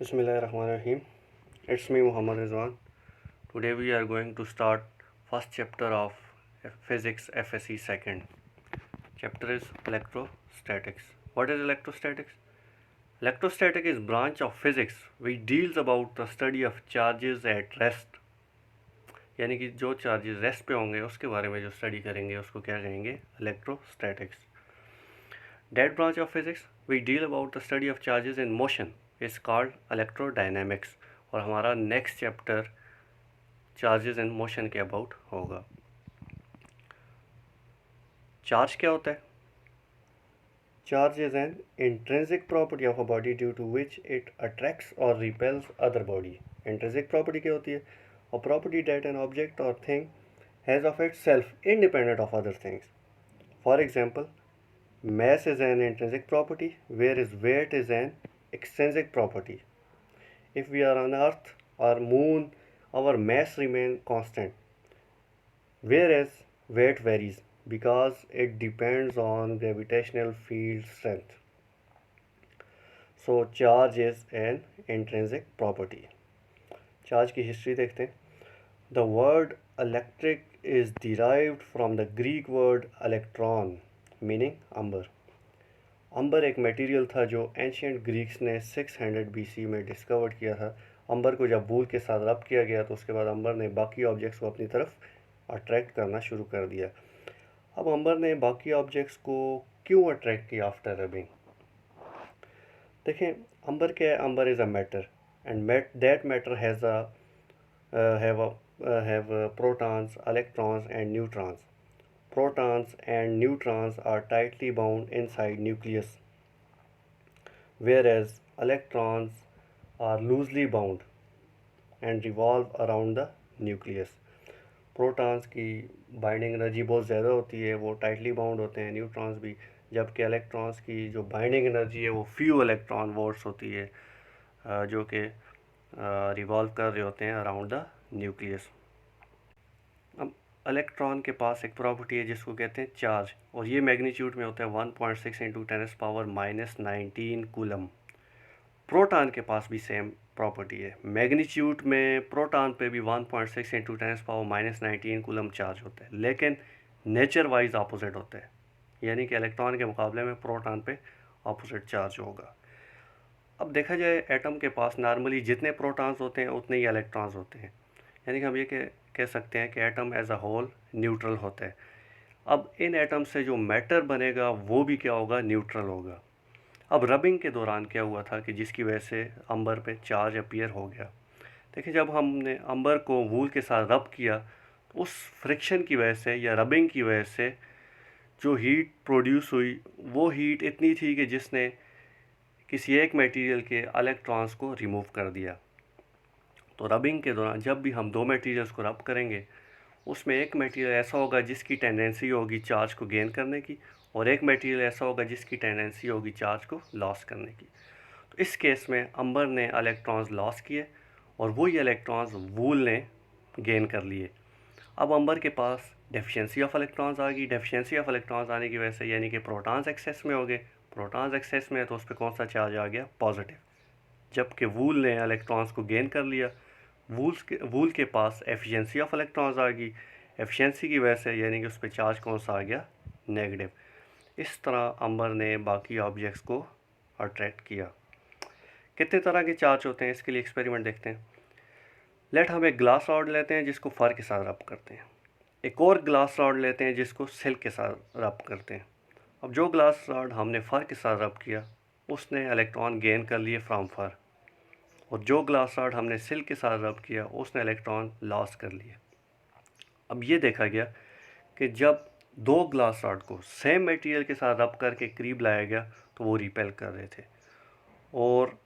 Bismillahirrahmanirrahim. It's me Muhammad Rizwan. Today we are going to start first chapter of Physics FSE second. Chapter is electrostatics. What is electrostatics? Electrostatic is branch of physics which deals about the study of charges at rest. यानी कि जो charges rest पे होंगे उसके बारे में जो study करेंगे उसको क्या कहेंगे? Electrostatics. That branch of physics we deal about the study of charges in motion is called electrodynamics. और हमारा next chapter charges in motion के अबाउट होगा. चार्ज क्या होता है? Charge is an intrinsic property of a body due to which it attracts or repels other body. Intrinsic property क्या होती है? Or property that an object or thing has of itself independent of other things. For example, mass is an intrinsic property, whereas weight is an extrinsic property. If we are on Earth or Moon, our mass remains constant, whereas weight varies because it depends on gravitational field strength. So charge is an intrinsic property. Charge की history देखते हैं. The word electric is derived from the Greek word electron, meaning amber. Amber एक material था जो ancient Greeks ने 600 BC में discover किया था. अंबर को जब वूल के साथ रब किया गया तो उसके बाद अंबर ने बाकी ऑब्जेक्ट्स को अपनी तरफ अट्रैक्ट करना शुरू कर दिया. अब अंबर ने बाकी ऑब्जेक्ट्स को क्यों अट्रैक्ट किया आफ्टर रबिंग? देखें, अंबर क्या है? Amber is a matter and that matter have protons, electrons and neutrons. Protons and neutrons are tightly bound inside nucleus, whereas electrons are loosely bound and revolve around the nucleus. Protons की binding energy बहुत ज़्यादा होती है, वो tightly bound होते हैं, neutrons भी. जबकि इलेक्ट्रॉन्स की जो बाइंडिंग एनर्जी है वो फ्यू इलेक्ट्रॉन वोल्ट्स होती है, जो कि रिवॉल्व कर रहे होते हैं अराउंड द न्यूक्लियस. अब इलेक्ट्रॉन के पास एक प्रॉपर्टी है जिसको कहते हैं चार्ज, और ये मैग्नीट्यूड में होता है 1.6 इंटू 10⁻⁻19 कूलम. प्रोटॉन के पास भी सेम प्रॉपर्टी है. मैग्नीट्यूड में प्रोटॉन पे भी 1.6 इंटू 10⁻⁻19 कूलम चार्ज होता है, लेकिन नेचर वाइज अपोजिट होता है. यानी कि इलेक्ट्रॉन के मुकाबले में प्रोटॉन पे अपोजिट चार्ज होगा. अब देखा जाए, एटम के पास नॉर्मली जितने प्रोटॉन्स होते हैं उतने ही इलेक्ट्रॉन्स होते हैं. यानी कि हम ये कह सकते हैं कि atom as a whole neutral होता है. अब इन एटम से जो मैटर बनेगा वो भी क्या होगा? न्यूट्रल होगा. अब रबिंग के दौरान क्या हुआ था कि जिसकी वजह से अंबर पे चार्ज अपीयर हो गया. देखिए, जब हमने अंबर को वूल के साथ रब किया तो उस फ्रिक्शन की वजह से या रबिंग की वजह से जो हीट प्रोड्यूस हुई वो हीट इतनी थी कि जिसने किसी एक मटेरियल के इलेक्ट्रॉन्स को रिमूव कर दिया. तो रबिंग के दौरान जब भी हम दो मटेरियल्स को रब करेंगे उसमें एक मटेरियल ऐसा होगा जिसकी टेंडेंसी होगी चार्ज को गेन करने की, और एक मटेरियल ऐसा होगा जिसकी टेंडेंसी होगी चार्ज को लॉस करने की. तो इस केस में अंबर ने इलेक्ट्रॉन्स लॉस किए और वही इलेक्ट्रॉन्स वूल ने गेन कर लिए. अब अंबर के पास डेफिशिएंसी ऑफ इलेक्ट्रॉन्स आ गई. डेफिशिएंसी ऑफ इलेक्ट्रॉन्स आने की वजह से यानी कि प्रोटॉन्स एक्सेस में हो गए. प्रोटॉन्स एक्सेस में है तो उस पर कौन सा चार्ज आ गया? पॉजिटिव. जबकि वूल ने इलेक्ट्रॉन्स को गेन कर लिया. वूल के पास एफिशिएंसी ऑफ इलेक्ट्रॉन्स आ गई. एफिशिएंसी की वजह से यानी कि उस पर चार्ज कौन सा आ गया? नेगेटिव. इस तरह अंबर ने बाकी ऑब्जेक्ट्स को अट्रैक्ट किया. कितने तरह के चार्ज होते हैं इसके लिए एक्सपेरिमेंट देखते हैं. लेट हम एक ग्लास रॉड लेते हैं जिसको फर के साथ रब करते हैं. एक और ग्लास रॉड लेते हैं जिसको सिल्क के साथ रब करते हैं. अब जो ग्लास रॉड हमने फर के साथ रब किया उसने इलेक्ट्रॉन गेन कर लिए फ्रॉम फर, और जो ग्लास रॉड हमने सिल्क के साथ रब किया उसने इलेक्ट्रॉन लॉस कर लिए. अब ये देखा गया कि जब दो ग्लास रॉड को सेम मटेरियल के साथ रब करके करीब लाया गया तो वो रिपेल कर रहे थे, और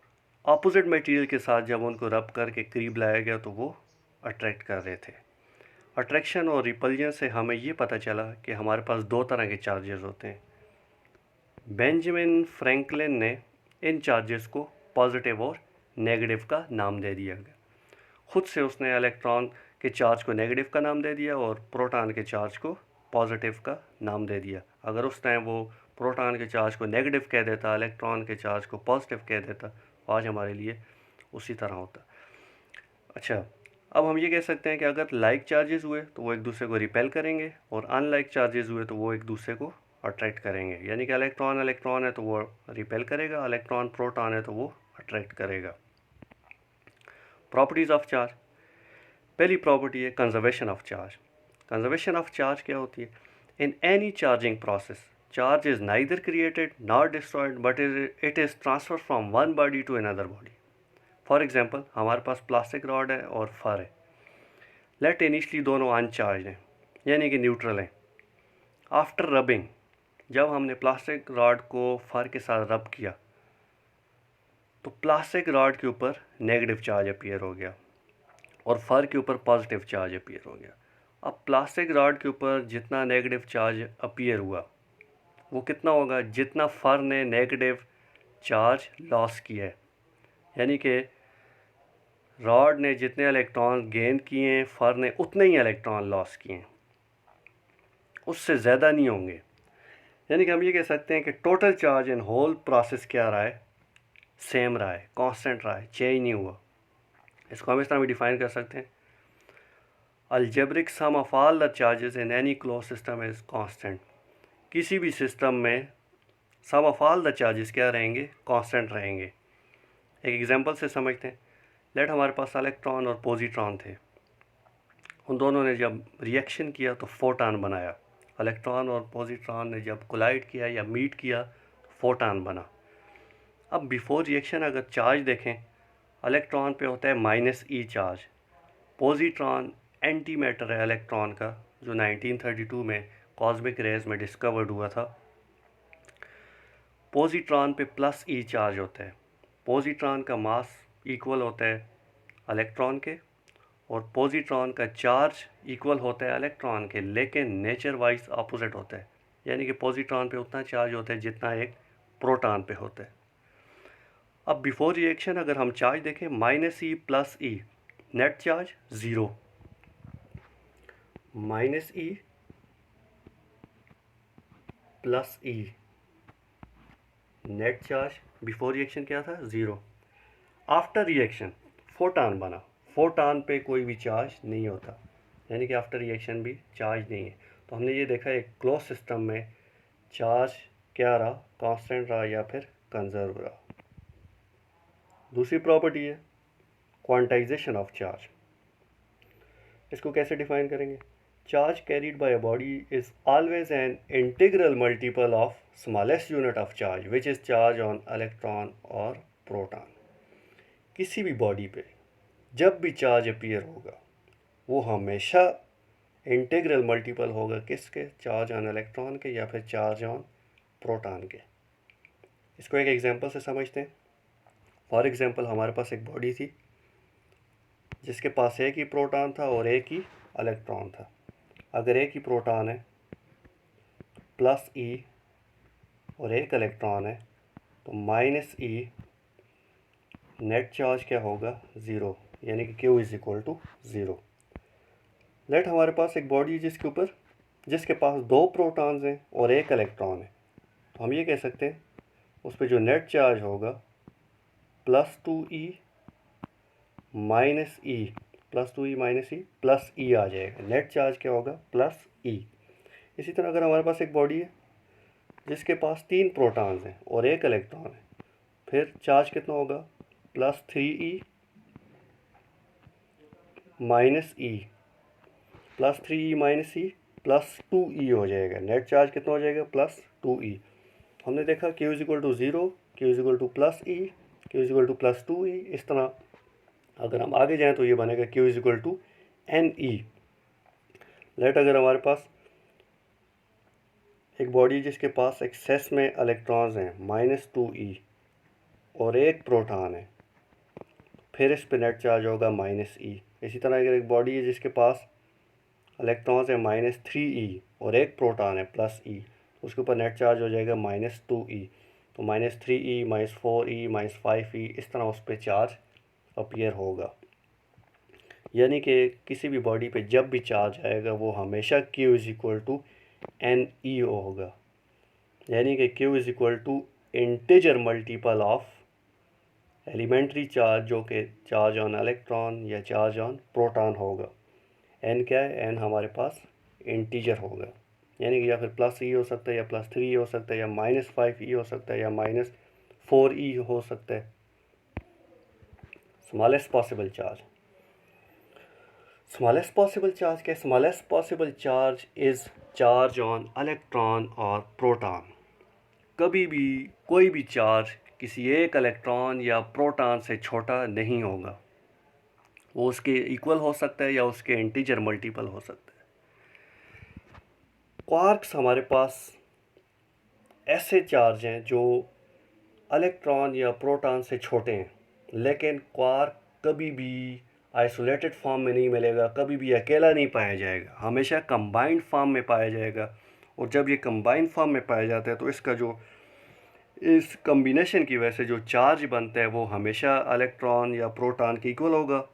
अपोजिट मटेरियल के साथ जब उनको रब करके करीब लाया गया तो वो अट्रैक्ट कर रहे थे. अट्रैक्शन और रिपल्जन से हमें ये पता चला कि हमारे पास दो तरह के चार्जेस होते हैं. बेंजामिन फ्रैंकलिन ने इन चार्जेस को पॉजिटिव और नेगेटिव का नाम दे दिया गया. खुद से उसने इलेक्ट्रॉन के चार्ज को नेगेटिव का नाम दे दिया और प्रोटॉन के चार्ज को पॉजिटिव का नाम दे दिया. अगर उस टाइम वो प्रोटॉन के चार्ज को नेगेटिव कह देता, इलेक्ट्रॉन के चार्ज को पॉजिटिव कह देता, आज हमारे लिए उसी तरह होता है। अच्छा, अब हम ये कह सकते हैं कि अगर लाइक चार्जेस हुए तो वो एक दूसरे को रिपेल करेंगे, और अनलाइक चार्जेस हुए तो वो एक दूसरे को अट्रैक्ट करेंगे। यानी कि इलेक्ट्रॉन इलेक्ट्रॉन है तो वो रिपेल करेगा, इलेक्ट्रॉन प्रोटॉन है तो वो अट्रैक्ट करेगा। प्रॉपर्टीज़ ऑफ चार्ज, पहली प्रॉपर्टी है conservation of charge. Conservation of charge क्या होती है? In any charging process charge is neither created not destroyed but it is transfer from one body to another body. For example, हमारे पास plastic rod है और फर है। Late initially दोनों अनचार्ज हैं, यानी कि न्यूट्रल हैं। आफ्टर रबिंग, जब हमने प्लास्टिक रॉड को फर के साथ रब किया तो प्लास्टिक रॉड के ऊपर नेगेटिव चार्ज अपीयर हो गया और फर के ऊपर पॉजिटिव चार्ज अपीयर हो गया। अब प्लास्टिक रॉड के ऊपर जितना नेगेटिव चार्ज अपीयर हुआ वो कितना होगा? जितना फर ने नेगेटिव चार्ज लॉस किया है। यानी कि रॉड ने जितने इलेक्ट्रॉन गेन किए हैं, फर ने उतने ही इलेक्ट्रॉन लॉस किए हैं, उससे ज़्यादा नहीं होंगे। यानी कि हम ये कह सकते हैं कि total charge in whole process क्या रहा है? सेम रहा है, कांस्टेंट रहा है, चेंज नहीं हुआ। इसको हम इस तरह भी डिफाइन कर सकते हैं, algebraic sum of all the charges in any close system is constant. किसी भी सिस्टम में sum of all the charges क्या रहेंगे? कांस्टेंट रहेंगे। एक एग्जांपल से समझते हैं। लेट हमारे पास इलेक्ट्रॉन और पॉजिट्रॉन थे, उन दोनों ने जब रिएक्शन किया तो फोटॉन बनाया। इलेक्ट्रॉन और पॉजिट्रॉन ने जब कोलाइड किया या मीट किया तो फोटॉन बना। अब बिफोर रिएक्शन अगर चार्ज देखें, इलेक्ट्रॉन पे होता है -e charge. Positron anti matter है इलेक्ट्रॉन का, जो 1932 में कॉस्मिक रेज में डिस्कवर्ड हुआ था। पॉजिट्रॉन पे +e चार्ज होता है। पॉजिट्रॉन का मास इक्वल होता है इलेक्ट्रॉन के, और पॉजिट्रॉन का चार्ज इक्वल होता है इलेक्ट्रॉन के, लेकिन नेचर वाइज अपोजिट होता है। यानी कि पॉजिट्रॉन पे उतना चार्ज होता है जितना एक प्रोटॉन पे होता है। अब बिफोर रिएक्शन अगर हम चार्ज देखें, -e + e, net charge 0। -e + e, net charge before reaction क्या था? 0। आफ्टर रिएक्शन फोटॉन बना। फोटॉन पे कोई भी चार्ज नहीं होता, यानी कि आफ्टर रिएक्शन भी चार्ज नहीं है। तो हमने ये देखा एक क्लोज सिस्टम में चार्ज क्या रहा? कांस्टेंट रहा या फिर कंजर्व रहा। दूसरी प्रॉपर्टी है क्वांटाइजेशन ऑफ चार्ज। इसको कैसे डिफाइन करेंगे? Charge carried bye a body is always an integral multiple of smallest unit of charge which is charge on electron और प्रोटॉन। किसी भी बॉडी पे जब भी चार्ज अपीयर होगा वो हमेशा इंटीग्रल मल्टीपल होगा किसके? चार्ज ऑन इलेक्ट्रॉन के या फिर चार्ज ऑन प्रोटॉन के। इसको एक एग्जांपल से समझते हैं। फॉर एग्जांपल, हमारे पास एक बॉडी थी जिसके पास एक ही प्रोटॉन था और एक ही इलेक्ट्रॉन था। अगर एक ही प्रोटॉन है +e और एक इलेक्ट्रॉन है तो -e, नेट चार्ज क्या होगा? 0, यानी कि Q = 0। लेट हमारे पास एक बॉडी जिसके पास 2 प्रोटॉन्स हैं और एक इलेक्ट्रॉन है, तो हम ये कह सकते हैं उस पर जो नेट चार्ज होगा +2e -e, +2e -e +e आ जाएगा। नेट चार्ज क्या होगा? +e। इसी तरह अगर हमारे पास एक बॉडी है जिसके पास 3 प्रोटॉन्स हैं और एक इलेक्ट्रॉन है, फिर चार्ज कितना होगा? +3e -e, +3e -e +2e हो जाएगा। नेट चार्ज कितना हो जाएगा? +2e। हमने देखा Q = 0, Q = +e, Q = +2e। इस तरह अगर हम आगे जाएं तो ये बनेगा Q = ne। लेट अगर हमारे पास एक बॉडी जिसके पास एक्सेस में इलेक्ट्रॉन्स हैं -2e और एक प्रोटॉन है, फिर इस पे नेट चार्ज होगा -e। इसी तरह अगर एक बॉडी है जिसके पास इलेक्ट्रॉन्स हैं -3e और एक प्रोटॉन है +e, तो उसके ऊपर नेट चार्ज हो जाएगा -2e। तो -3e -4e -5e, इस तरह उस पर चार्ज अपीयर होगा। यानी कि किसी भी बॉडी पे जब भी चार्ज आएगा वो हमेशा Q = ne होगा, यानी कि Q = integer multiple of elementary charge जो कि चार्ज ऑन इलेक्ट्रॉन या चार्ज ऑन प्रोटॉन होगा। एन क्या है? एन हमारे पास इंटीजर होगा, यानी कि या फिर प्लस ई हो सकता है या प्लस 3 हो सकता है या -5 ई हो सकता है या -4 ई हो सकता है। Smallest possible charge, smallest possible charge क्या है? Smallest possible charge is charge on electron और प्रोटॉन। कभी भी कोई भी चार्ज किसी एक इलेक्ट्रॉन या प्रोटॉन से छोटा नहीं होगा। वो उसके इक्वल हो सकता है या उसके इंटीजर मल्टीपल हो सकता है। क्वार्क्स हमारे पास ऐसे चार्ज हैं जो इलेक्ट्रॉन या प्रोटॉन से छोटे हैं, लेकिन क्वार्क कभी भी आइसोलेटेड फॉर्म में नहीं मिलेगा, कभी भी अकेला नहीं पाया जाएगा, हमेशा कंबाइंड फॉर्म में पाया जाएगा। और जब ये कंबाइंड फॉर्म में पाया जाता है तो इसका जो इस कम्बिनेशन की वजह से जो चार्ज बनता है वो हमेशा इलेक्ट्रॉन या प्रोटॉन के इक्वल होगा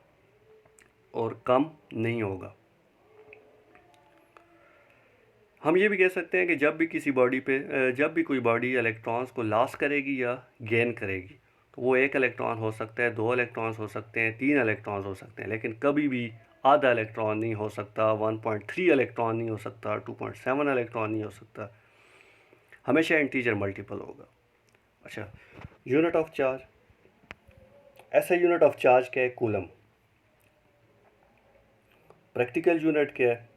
और कम नहीं होगा। हम ये भी कह सकते हैं कि जब भी किसी बॉडी पे जब भी कोई बॉडी इलेक्ट्रॉन्स को लॉस करेगी या गेन करेगी तो वो एक इलेक्ट्रॉन हो सकता है, 2 इलेक्ट्रॉन्स हो सकते हैं, 3 इलेक्ट्रॉन्स हो सकते हैं, लेकिन कभी भी आधा इलेक्ट्रॉन नहीं हो सकता, 1.3 इलेक्ट्रॉन नहीं हो सकता, 2.7 इलेक्ट्रॉन नहीं हो सकता, हमेशा इंटीजर मल्टीपल होगा। अच्छा, यूनिट ऑफ चार्ज, ऐसा यूनिट ऑफ चार्ज क्या है? कूलम। प्रैक्टिकल यूनिट क्या है?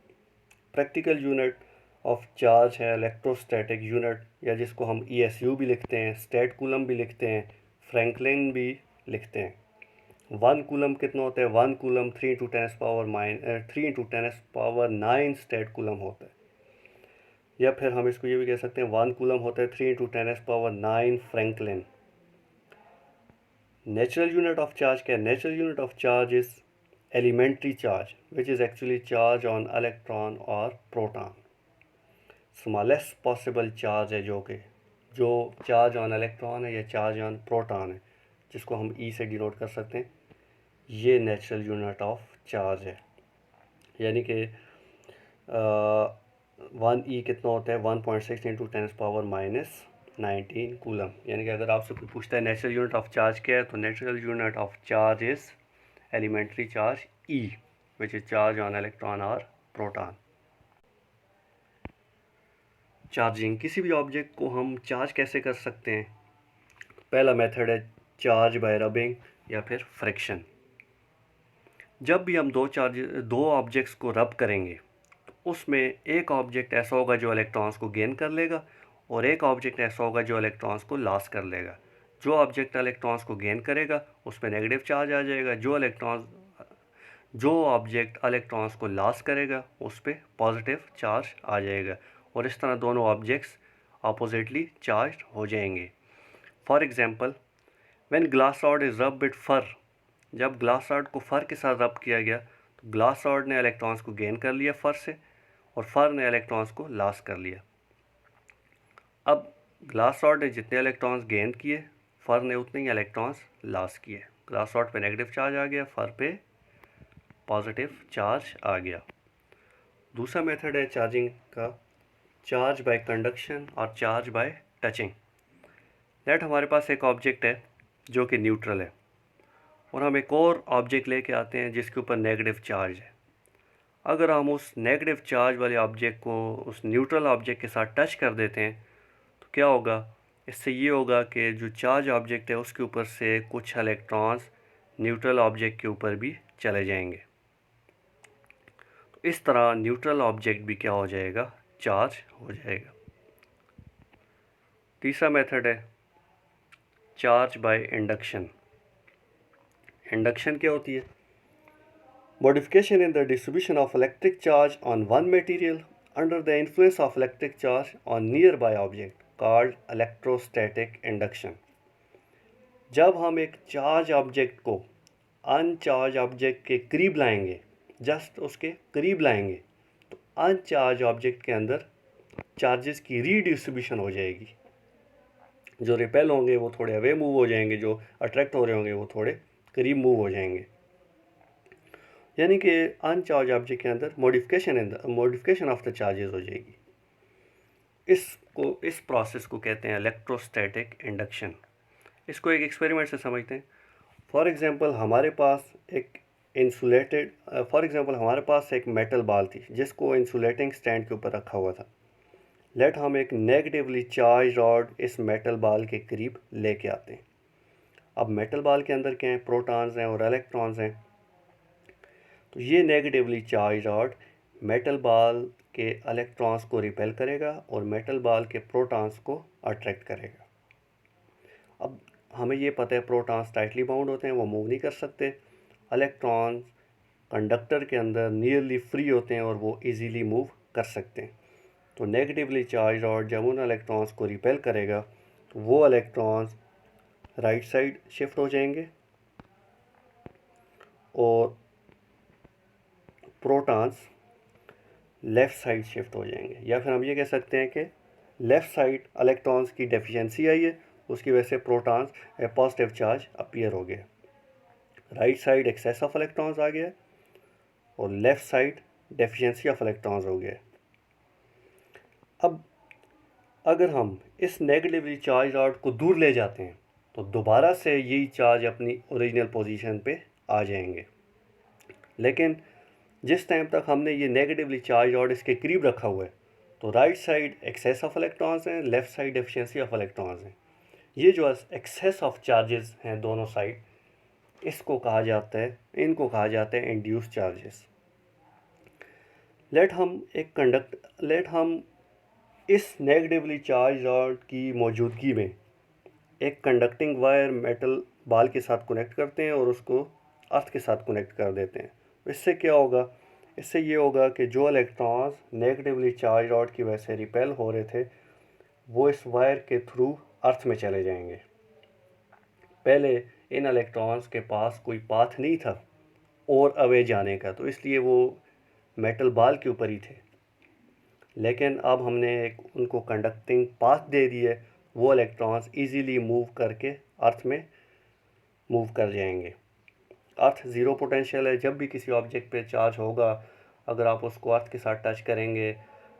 प्रैक्टिकल यूनिट ऑफ चार्ज है इलेक्ट्रोस्टैटिक यूनिट, या जिसको हम ESU भी लिखते हैं, स्टैट कूलम भी लिखते हैं, फ्रैंकलिन भी लिखते हैं। 1 कूलम कितना होता है? 1 कूलम 3 × 10⁻9 स्टैट कूलम होता है। या फिर हम इसको ये भी कह सकते हैं 1 कूलम होता है 3 × 10⁻9 franklin. Natural unit of charge क्या है? Natural unit of charge is elementary charge which is actually charge on electron और प्रोटॉन। स्मॉलेस्ट पॉसिबल चार्ज है जो चार्ज ऑन इलेक्ट्रॉन है या चार्ज ऑन प्रोटॉन है, जिसको हम ई से डिनोट कर सकते हैं, ये नेचुरल यूनिट ऑफ चार्ज है। यानी कि 1 ई कितना होता है? 1.6 × 10⁻19 कूलम। यानी कि अगर आपसे कोई पूछता है नेचुरल यूनिट ऑफ चार्ज क्या है, तो natural unit of charge is elementary charge e which is charge on electron और प्रोटॉन। चार्जिंग, किसी भी ऑब्जेक्ट को हम चार्ज कैसे कर सकते हैं? पहला मेथड है चार्ज बाय रबिंग या फिर फ्रिक्शन। जब भी हम दो ऑब्जेक्ट्स को रब करेंगे तो उसमें एक ऑब्जेक्ट ऐसा होगा जो इलेक्ट्रॉन्स को गेन कर लेगा और एक ऑब्जेक्ट ऐसा होगा जो इलेक्ट्रॉन्स को लॉस कर लेगा। जो ऑब्जेक्ट इलेक्ट्रॉन्स को गेन करेगा उस पर नेगेटिव चार्ज आ जाएगा, जो ऑब्जेक्ट इलेक्ट्रॉन्स को लॉस करेगा उस पर पॉजिटिव चार्ज आ जाएगा, और इस तरह दोनों ऑब्जेक्ट्स अपोजिटली चार्ज हो जाएंगे। For example, when glass rod is रब विद फर, जब ग्लास रॉड को फर के साथ रब किया गया तो ग्लास रॉड ने इलेक्ट्रॉन्स को गेन कर लिया फर से और फर ने इलेक्ट्रॉन्स को लॉस कर लिया। अब ग्लास रॉड ने जितने इलेक्ट्रॉन्स गेन किए, फर ने उतने ही इलेक्ट्रॉन्स लॉस किए। ग्लास रॉड पे नेगेटिव चार्ज आ गया, फर पे पॉजिटिव चार्ज आ गया। दूसरा मेथड है चार्जिंग का, चार्ज बाय कंडक्शन और चार्ज बाय टचिंग। लेट हमारे पास एक ऑब्जेक्ट है जो कि न्यूट्रल है और हम एक और ऑब्जेक्ट लेके आते हैं जिसके ऊपर नेगेटिव चार्ज है। अगर हम उस नेगेटिव चार्ज वाले ऑब्जेक्ट को उस न्यूट्रल ऑब्जेक्ट के साथ टच कर देते हैं तो क्या होगा? इससे ये होगा कि जो चार्ज ऑब्जेक्ट है उसके ऊपर से कुछ इलेक्ट्रॉन्स न्यूट्रल ऑब्जेक्ट के ऊपर भी चले जाएंगे। तो इस तरह न्यूट्रल ऑब्जेक्ट भी क्या हो जाएगा? चार्ज हो जाएगा। तीसरा मेथड है चार्ज बाय इंडक्शन। इंडक्शन क्या होती है? Modification in the distribution of electric charge on one material under the influence of electric charge on nearby object called electrostatic induction। जब हम एक चार्ज ऑब्जेक्ट को अनचार्ज ऑब्जेक्ट के करीब लाएंगे, जस्ट उसके करीब लाएंगे, तो अनचार्ज ऑब्जेक्ट के अंदर चार्जेस की रीडिस्ट्रीब्यूशन हो जाएगी। जो रिपेल होंगे वो थोड़े अवे मूव हो जाएंगे, जो अट्रैक्ट हो रहे होंगे वो थोड़े करीब मूव हो जाएंगे। यानी कि अनचार्ज ऑब्जेक्ट के अंदर मॉडिफिकेशन ऑफ द चार्जेस हो जाएगी। इस प्रोसेस को कहते हैं इलेक्ट्रोस्टैटिक इंडक्शन। इसको एक एक्सपेरिमेंट से समझते हैं। फॉर एग्ज़ाम्पल हमारे पास एक हमारे पास एक मेटल बॉल थी जिसको इंसुलेटिंग स्टैंड के ऊपर रखा हुआ था। लेट हम एक नेगेटिवली चार्ज रॉड इस मेटल बॉल के करीब लेके आते हैं। अब मेटल बॉल के अंदर क्या है, प्रोटॉन्स हैं और इलेक्ट्रॉन्स हैं। तो ये negatively charge rod metal ball के इलेक्ट्रॉन्स को रिपेल करेगा और मेटल बॉल के प्रोटॉन्स को अट्रैक्ट करेगा। अब हमें ये पता है प्रोटॉन्स टाइटली बाउंड होते हैं, वो मूव नहीं कर सकते। इलेक्ट्रॉन्स कंडक्टर के अंदर नियरली फ्री होते हैं और वो इजीली मूव कर सकते हैं। तो नेगेटिवली चार्ज रॉड जब उन इलेक्ट्रॉन्स को रिपेल करेगा तो वो इलेक्ट्रॉन्स राइट साइड शिफ्ट हो जाएंगे और प्रोटॉन्स लेफ़्ट साइड शिफ्ट हो जाएंगे। या फिर हम ये कह सकते हैं कि लेफ़्ट साइड इलेक्ट्रॉन्स की डेफिशिएंसी आई है, उसकी वजह से प्रोटॉन्स पॉजिटिव चार्ज अपीयर हो गया। Right side excess of electrons आ गया और left side deficiency of electrons हो गया। अब अगर हम इस नेगेटिवली चार्ज रॉड को दूर ले जाते हैं तो दोबारा से यही चार्ज अपनी ओरिजिनल पोजीशन पे आ जाएंगे। लेकिन जिस टाइम तक हमने ये नेगेटिवली चार्ज रॉड इसके करीब रखा हुआ है तो right side excess of electrons हैं, left side efficiency of electrons हैं। ये जो एक्सेस ऑफ चार्जेस हैं दोनों साइड, इनको कहा जाता है इंड्यूस चार्जेस। लेट हम इस नेगेटिवली चार्ज रॉड की मौजूदगी में एक कंडक्टिंग वायर मेटल बॉल के साथ कनेक्ट करते हैं और उसको अर्थ के साथ कनेक्ट कर देते हैं। इससे क्या होगा, इससे ये होगा कि जो इलेक्ट्रॉन्स नेगेटिवली चार्ज रॉड की वजह से रिपेल हो रहे थे वो इस वायर के थ्रू अर्थ में चले जाएंगे। पहले इन इलेक्ट्रॉन्स के पास कोई पाथ नहीं था और अवे जाने का, तो इसलिए वो मेटल बॉल के ऊपर ही थे। लेकिन अब हमने एक उनको कंडक्टिंग पाथ दे दी है, वो इलेक्ट्रॉन्स इजीली मूव करके अर्थ में मूव कर जाएंगे। अर्थ ज़ीरो पोटेंशियल है, जब भी किसी ऑब्जेक्ट पे चार्ज होगा अगर आप उसको अर्थ के साथ टच करेंगे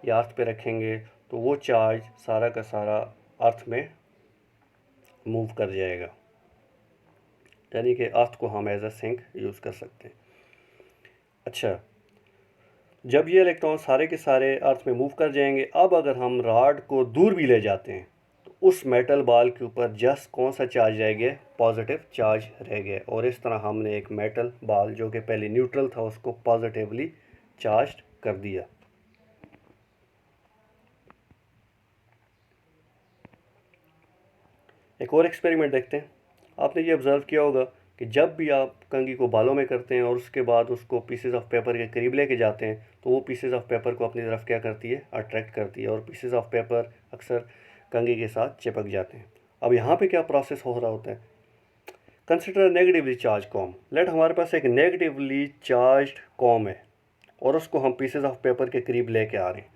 या अर्थ पे रखेंगे तो वो चार्ज सारा का सारा अर्थ में मूव कर जाएगा। यानी कि अर्थ को हम एज अ सिंक यूज़ कर सकते हैं। अच्छा, जब ये इलेक्ट्रॉन सारे के सारे अर्थ में मूव कर जाएंगे, अब अगर हम रॉड को दूर भी ले जाते हैं तो उस मेटल बॉल के ऊपर जस्ट कौन सा चार्ज रह गया, पॉजिटिव चार्ज रह गया। और इस तरह हमने एक मेटल बॉल जो कि पहले न्यूट्रल था उसको पॉजिटिवली चार्ज कर दिया। एक और एक्सपेरिमेंट देखते हैं। आपने ये ऑब्ज़र्व किया होगा कि जब भी आप कंघी को बालों में करते हैं और उसके बाद उसको पीसेज ऑफ पेपर के करीब लेके जाते हैं तो वो पीसेज ऑफ पेपर को अपनी तरफ क्या करती है, अट्रैक्ट करती है और पीसेज ऑफ पेपर अक्सर कंघी के साथ चिपक जाते हैं। अब यहाँ पे क्या प्रोसेस हो रहा होता है, consider negatively charge comb. Let हमारे पास एक नेगेटिवली चार्ज कॉम है और उसको हम पीसेज ऑफ पेपर के करीब लेके आ रहे हैं।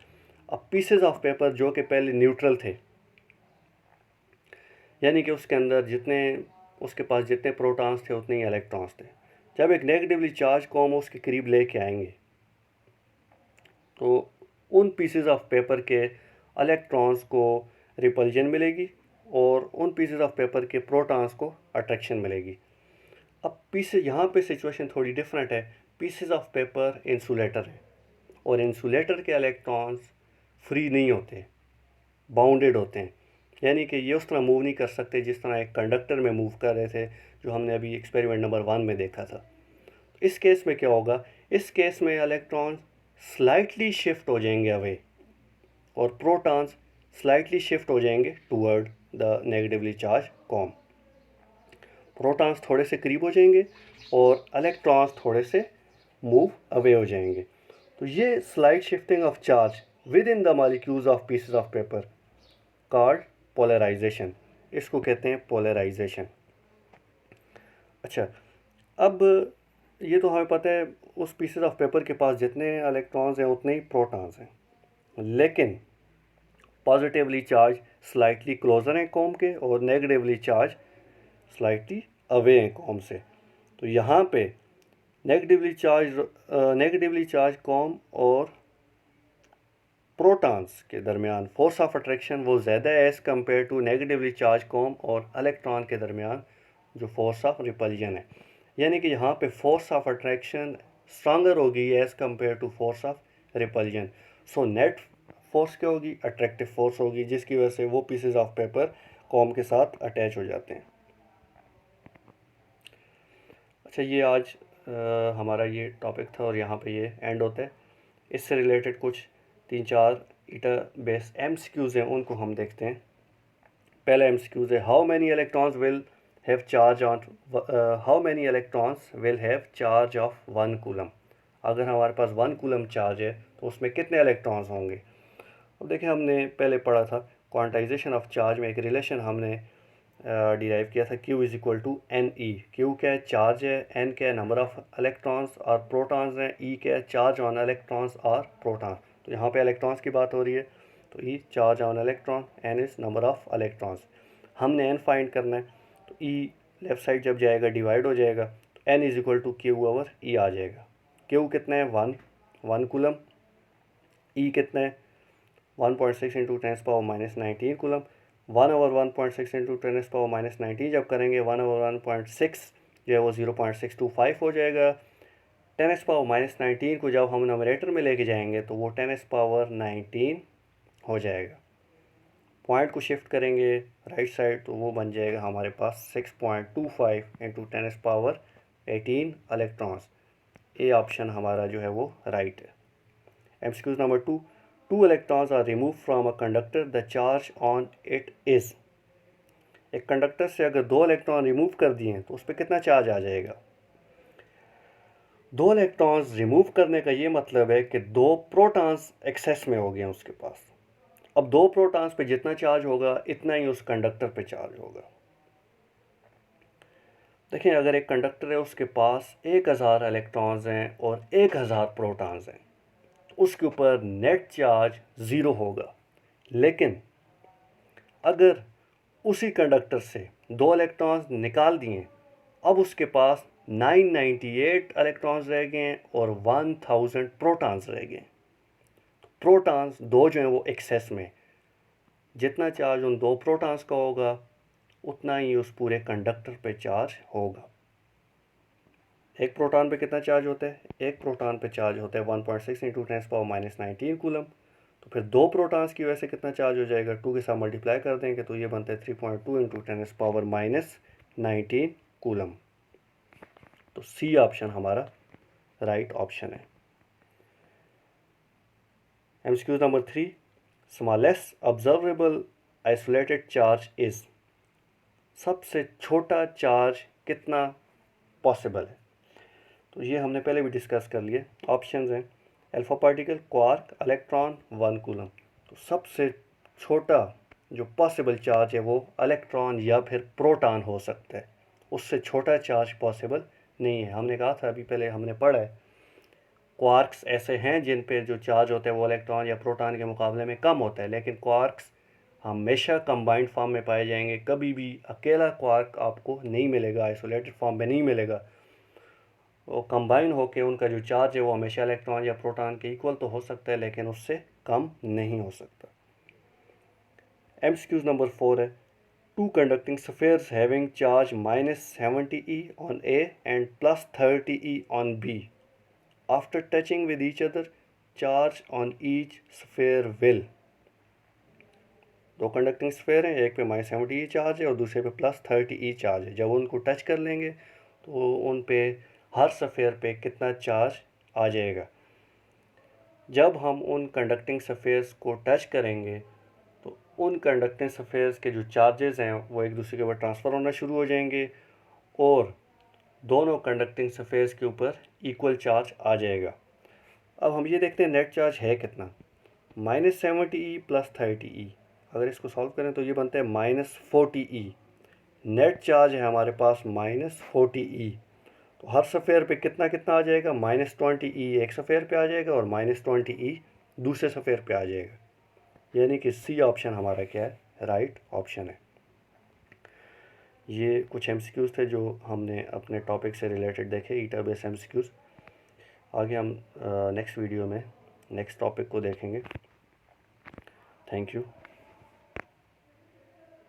अब पीसेज ऑफ पेपर जो कि पहले न्यूट्रल थे, यानी कि उसके पास जितने प्रोटॉन्स थे उतने ही इलेक्ट्रॉन्स थे, जब एक नेगेटिवली चार्ज कॉम उसके करीब लेके आएंगे तो उन पीसेज ऑफ पेपर के इलेक्ट्रॉन्स को रिपल्जन मिलेगी और उन पीसेज ऑफ पेपर के प्रोटॉन्स को अट्रैक्शन मिलेगी। अब यहाँ पे सिचुएशन थोड़ी डिफरेंट है। पीसेज ऑफ पेपर इंसुलेटर है और इंसुलेटर के इलेक्ट्रॉन्स फ्री नहीं होते, बाउंडेड होते हैं। यानी कि ये उस तरह मूव नहीं कर सकते जिस तरह एक कंडक्टर में मूव कर रहे थे, जो हमने अभी एक्सपेरिमेंट नंबर 1 में देखा था। इस केस में क्या होगा, इस केस में इलेक्ट्रॉन्स स्लाइटली शिफ्ट हो जाएंगे अवे और प्रोटॉन्स स्लाइटली शिफ्ट हो जाएंगे toward the negatively charge com. Protons थोड़े से करीब हो जाएंगे और इलेक्ट्रॉन्स थोड़े से मूव अवे हो जाएंगे। तो ये slight shifting of charge with in the molecules of pieces of paper called polarisation, इसको कहते हैं पोलराइजेशन। अच्छा, अब ये तो हमें पता है उस पीसेस ऑफ पेपर के पास जितने इलेक्ट्रॉन्स हैं उतने ही प्रोटॉन्स हैं, लेकिन पॉजिटिवली चार्ज स्लाइटली क्लोजर हैं कॉम के और नेगेटिवली चार्ज स्लाइटली अवे हैं कॉम से। तो यहाँ पे नेगेटिवली चार्ज कॉम और प्रोटॉन्स के दरमियान फोर्स ऑफ अट्रैक्शन वो ज़्यादा है as compare to negatively charge comb और इलेक्ट्रॉन के दरमियान जो फोर्स ऑफ रिपल्जन है, यानी कि यहाँ पे फोर्स ऑफ अट्रैक्शन स्ट्रांगर होगी as compare to force of repulsion. So net force क्या होगी, अट्रैक्टिव फोर्स होगी, जिसकी वजह से वो पीसेज ऑफ पेपर कॉम के साथ अटैच हो जाते हैं। अच्छा, ये आज हमारा ये टॉपिक था और यहाँ पे ये एंड होता है। इससे रिलेटेड कुछ 3-4 ईटा बेस एमसीक्यूज़ हैं, उनको हम देखते हैं। पहला एमसीक्यूज़ है, how many electrons will have charge on how many electrons will have charge of 1 coulomb. अगर हमारे पास 1 कूलम चार्ज है तो उसमें कितने इलेक्ट्रॉन्स होंगे। अब देखिए, हमने पहले पढ़ा था क्वांटाइजेशन ऑफ चार्ज में एक रिलेशन हमने डिराइव किया था, Q is equal to n e. Q क्या है, चार्ज है, एन क्या है, नंबर ऑफ इलेक्ट्रॉन्स और प्रोटॉन्स हैं, ई क्या है, चार्ज ऑन इलेक्ट्रॉन्स और प्रोटॉन। तो यहाँ पे इलेक्ट्रॉन्स की बात हो रही है, तो e charge on electron, n is number of electrons. हमने एन फाइंड करना है, तो ई लेफ्ट साइड जब जाएगा डिवाइड हो जाएगा, तो n is equal to q over e आ जाएगा। क्यू कितना है, 1 कूलम। ई कितना है, 1.6 इंटू 10⁻⁻19 कूलम। 1/1.6 इंटू 10⁻⁻19 जब करेंगे 1/1.6 जो है वो 0.625 हो जाएगा। 10⁻⁻19 को जब हम नंबरेटर में लेके जाएंगे तो वो 10⁻19 हो जाएगा। पॉइंट को शिफ्ट करेंगे राइट साइड तो वो बन जाएगा हमारे पास 6.25 इंटू 10⁻18 इलेक्ट्रॉन्स। ए ऑप्शन हमारा जो है वो राइट है। MCQs number 2, 2 electrons are removed from a conductor, the charge on it is। एक कंडक्टर से अगर 2 इलेक्ट्रॉन रिमूव कर दिए हैं तो उस पर कितना चार्ज आ जाएगा। 2 इलेक्ट्रॉन्स रिमूव करने का ये मतलब है कि 2 प्रोटॉन्स एक्सेस में हो गए हैं उसके पास। अब 2 प्रोटॉन्स पे जितना चार्ज होगा इतना ही उस कंडक्टर पे चार्ज होगा। देखिए, अगर एक कंडक्टर है उसके पास 1000 इलेक्ट्रॉन्स हैं और 1000 प्रोटॉन्स हैं, उसके ऊपर नेट चार्ज 0 होगा। लेकिन अगर उसी कंडक्टर से 2 इलेक्ट्रॉन्स निकाल दिए, अब उसके पास 998 इलेक्ट्रॉन्स रह गए हैं और 1000 प्रोटॉन्स रह गए। प्रोटॉन्स 2 जो हैं वो एक्सेस में, जितना चार्ज उन 2 प्रोटॉन्स का होगा उतना ही उस पूरे कंडक्टर पे चार्ज होगा। एक प्रोटॉन पे कितना चार्ज होता है, एक प्रोटॉन पे चार्ज होता है 1.6 इंटू 10⁻19 कूलम। तो फिर 2 प्रोटॉन्स की वजह से कितना चार्ज हो जाएगा, 2 के साथ मल्टीप्लाई कर देंगे तो ये बनता है 3.2 इंटू 10⁻19 कूलम। तो सी ऑप्शन हमारा राइट ऑप्शन है। MCQ number 3, smallest observable isolated charge is. सबसे छोटा चार्ज कितना पॉसिबल है, तो ये हमने पहले भी डिस्कस कर लिए। ऑप्शंस हैं alpha particle, quark, electron, 1 coulomb. तो सबसे छोटा जो पॉसिबल चार्ज है वो इलेक्ट्रॉन या फिर प्रोटॉन हो सकता है, उससे छोटा चार्ज पॉसिबल नहीं है। हमने कहा था अभी पहले हमने पढ़ा है, क्वार्क्स ऐसे हैं जिन पे जो चार्ज होता है वो इलेक्ट्रॉन या प्रोटॉन के मुकाबले में कम होता है, लेकिन क्वार्क्स हमेशा कंबाइंड फॉर्म में पाए जाएंगे। कभी भी अकेला क्वार्क आपको नहीं मिलेगा, आइसोलेटेड फॉर्म में नहीं मिलेगा। वो कंबाइन होकर उनका जो चार्ज है वो हमेशा इलेक्ट्रॉन या प्रोटॉन के इक्वल तो हो सकता है, लेकिन उससे कम नहीं हो सकता। एमसीक्यूज नंबर 4 है, 2 conducting spheres having charge -70 on A and +30 on B. After touching with each other, charge on each sphere will। 2 conducting sphere हैं, एक पे -70 चार्ज है और दूसरे पे +30 चार्ज है। जब उनको टच कर लेंगे तो उन पे हर सफ़ेयर पे कितना चार्ज आ जाएगा। जब हम उन कंडक्टिंग सफ़ेयर्स को टच करेंगे तो उन कंडक्टिंग सफ़ेयर्स के जो चार्जेस हैं वो एक दूसरे के ऊपर ट्रांसफ़र होना शुरू हो जाएंगे और दोनों कंडक्टिंग सफ़ेयर्स के ऊपर इक्वल चार्ज आ जाएगा। अब हम ये देखते हैं नेट चार्ज है कितना, -70 + 30। अगर इसको सॉल्व करें तो ये बनता है -40। नेट चार्ज है हमारे पास -40। तो हर सफ़ेयर पे कितना कितना आ जाएगा, -20 एक सफ़ेयर पे आ जाएगा और -20 दूसरे सफ़ेयर पे आ जाएगा। यानी कि सी ऑप्शन हमारा क्या है, राइट ऑप्शन है। ये कुछ एमसीक्यूज़ थे जो हमने अपने टॉपिक से रिलेटेड देखे, ईटा बेस एमसीक्यूज़। आगे हम नेक्स्ट वीडियो में नेक्स्ट टॉपिक को देखेंगे। Thank you.